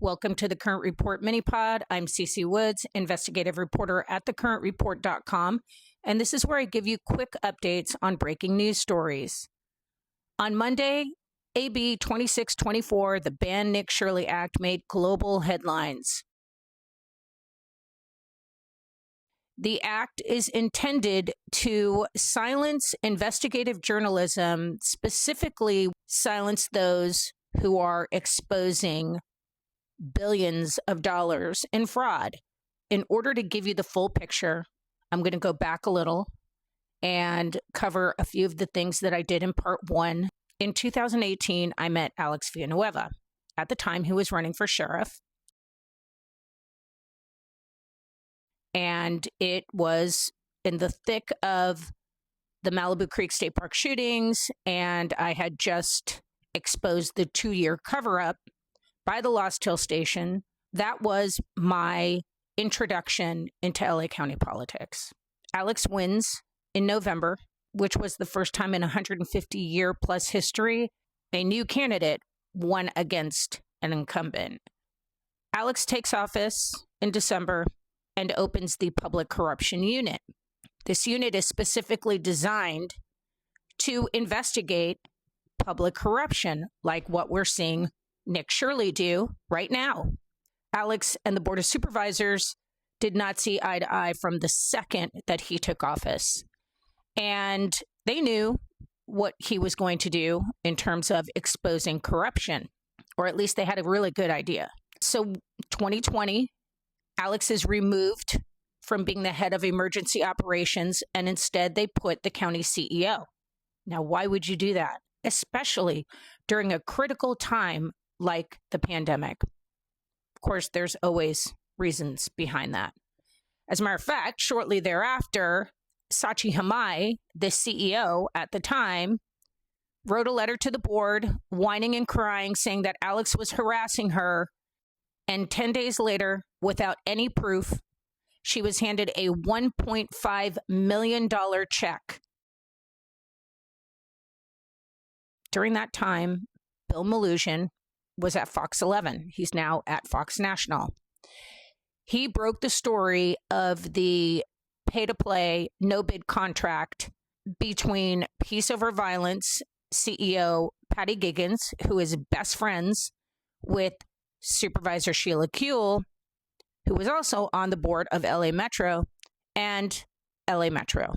Welcome to the Current Report mini-pod. I'm Cece Woods, investigative reporter at thecurrentreport.com, and this is where I give you quick updates on breaking news stories. On Monday, AB 2624, the Ban Nick Shirley Act, made global headlines. The act is intended to silence investigative journalism, specifically silence those who are exposing billions of dollars in fraud. In order to give you the full picture, I'm going to go back a little and cover a few of the things that I did in part one. In 2018, I met Alex Villanueva. At the time, he was running for sheriff. And it was in the thick of the Malibu Creek State Park shootings, and I had just exposed the 2-year cover-up by the Lost Hill Station. That was my introduction into LA County politics. Alex wins in November, which was the first time in 150-year plus history a new candidate won against an incumbent. Alex takes office in December and opens the Public Corruption Unit. This unit is specifically designed to investigate public corruption, like what we're seeing Nick Shirley do right now. Alex and the Board of Supervisors did not see eye to eye from the second that he took office. And they knew what he was going to do in terms of exposing corruption, or at least they had a really good idea. So 2020, Alex is removed from being the head of emergency operations, and instead they put the county CEO. Now, why would you do that? Especially during a critical time like the pandemic. Of course, there's always reasons behind that. As a matter of fact, shortly thereafter, Sachi Hamai, the CEO at the time, wrote a letter to the board, whining and crying, saying that Alex was harassing her. And 10 days later, without any proof, she was handed a $1.5 million check. During that time, Bill Malugin was at Fox 11. He's now at Fox National. He broke the story of the pay-to-play, no-bid contract between Peace Over Violence CEO Patty Giggins, who is best friends with Supervisor Sheila Kuehl, who was also on the board of LA Metro, and LA Metro.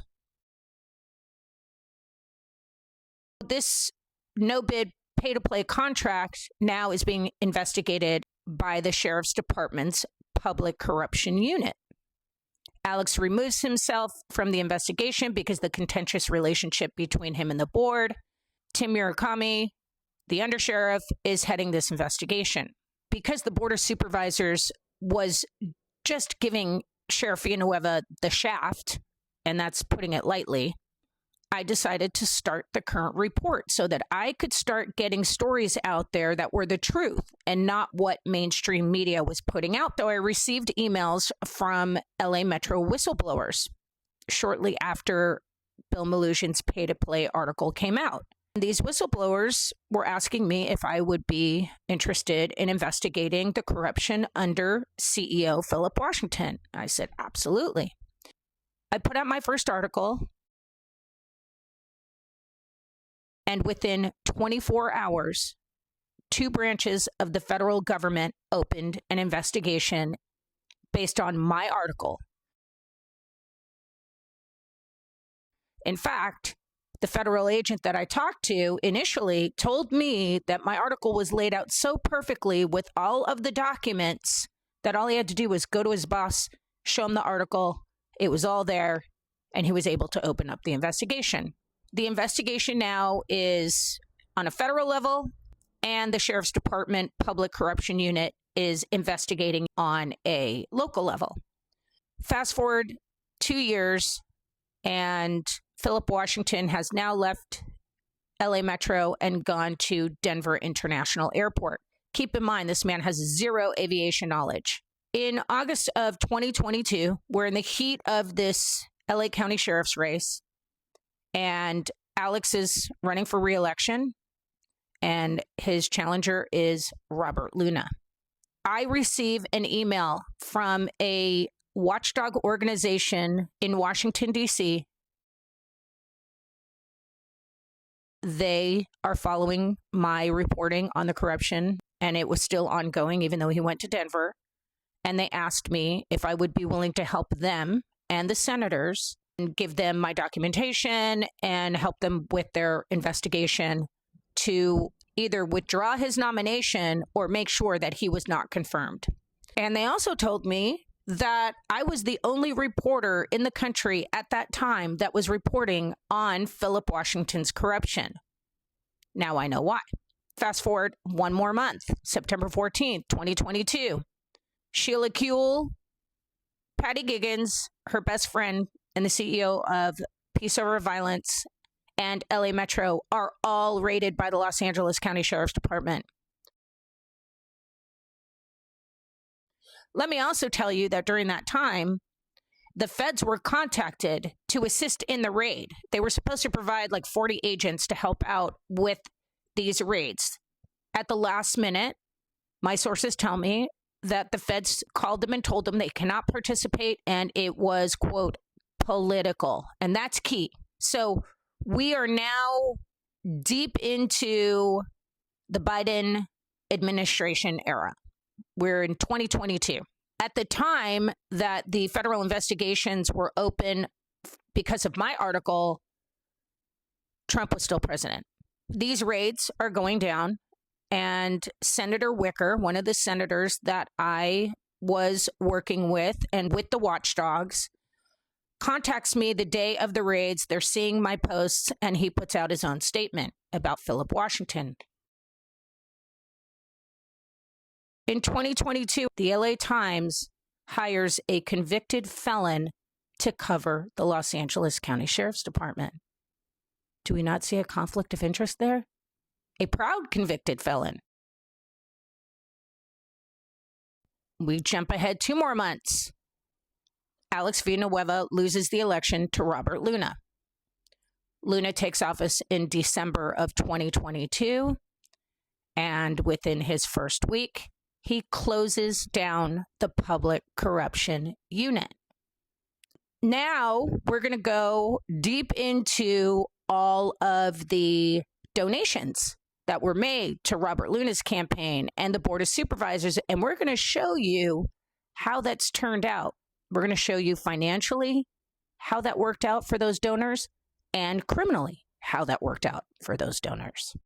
This no-bid pay-to-play contract now is being investigated by the Sheriff's Department's Public Corruption Unit. Alex removes himself from the investigation because the contentious relationship between him and the board. Tim Murakami, the undersheriff, is heading this investigation. Because the Board of Supervisors was just giving Sheriff Villanueva the shaft, and that's putting it lightly, I decided to start the Current Report so that I could start getting stories out there that were the truth and not what mainstream media was putting out. Though I received emails from LA Metro whistleblowers shortly after Bill Malugin's pay-to-play article came out. These whistleblowers were asking me if I would be interested in investigating the corruption under CEO Philip Washington. I said, absolutely. I put out my first article, and within 24 hours, 2 branches of the federal government opened an investigation based on my article. In fact, the federal agent that I talked to initially told me that my article was laid out so perfectly with all of the documents that all he had to do was go to his boss, show him the article, it was all there, and he was able to open up the investigation. The investigation now is on a federal level, and the Sheriff's Department Public Corruption Unit is investigating on a local level. Fast forward 2 years, and Philip Washington has now left LA Metro and gone to Denver International Airport. Keep in mind, this man has zero aviation knowledge. In August of 2022, we're in the heat of this LA County Sheriff's race, and Alex is running for re-election, and his challenger is Robert Luna. I receive an email from a watchdog organization in Washington, D.C. They are following my reporting on the corruption, and it was still ongoing, even though he went to Denver. And they asked me if I would be willing to help them and the senators and give them my documentation and help them with their investigation to either withdraw his nomination or make sure that he was not confirmed. And they also told me that I was the only reporter in the country at that time that was reporting on Philip Washington's corruption. Now I know why. Fast forward one more month, September 14th, 2022. Sheila Kuehl, Patty Giggins, her best friend, and the CEO of Peace Over Violence and LA Metro are all raided by the Los Angeles County Sheriff's Department. Let me also tell you that during that time, the feds were contacted to assist in the raid. They were supposed to provide like 40 agents to help out with these raids. At the last minute, my sources tell me that the feds called them and told them they cannot participate, and it was, quote, political. And that's key. So we are now deep into the Biden administration era. We're in 2022. At the time that the federal investigations were open because of my article, Trump was still president. These raids are going down, and Senator Wicker, one of the senators that I was working with and with the watchdogs, contacts me the day of the raids. They're seeing my posts, and he puts out his own statement about Philip Washington. In 2022, the LA Times hires a convicted felon to cover the Los Angeles County Sheriff's Department. Do we not see a conflict of interest there? A proud convicted felon. We jump ahead 2 more months. Alex Villanueva loses the election to Robert Luna. Luna takes office in December of 2022, and within his first week, he closes down the public corruption unit. Now we're going to go deep into all of the donations that were made to Robert Luna's campaign and the Board of Supervisors, and we're going to show you how that's turned out. We're going to show you financially how that worked out for those donors and criminally how that worked out for those donors.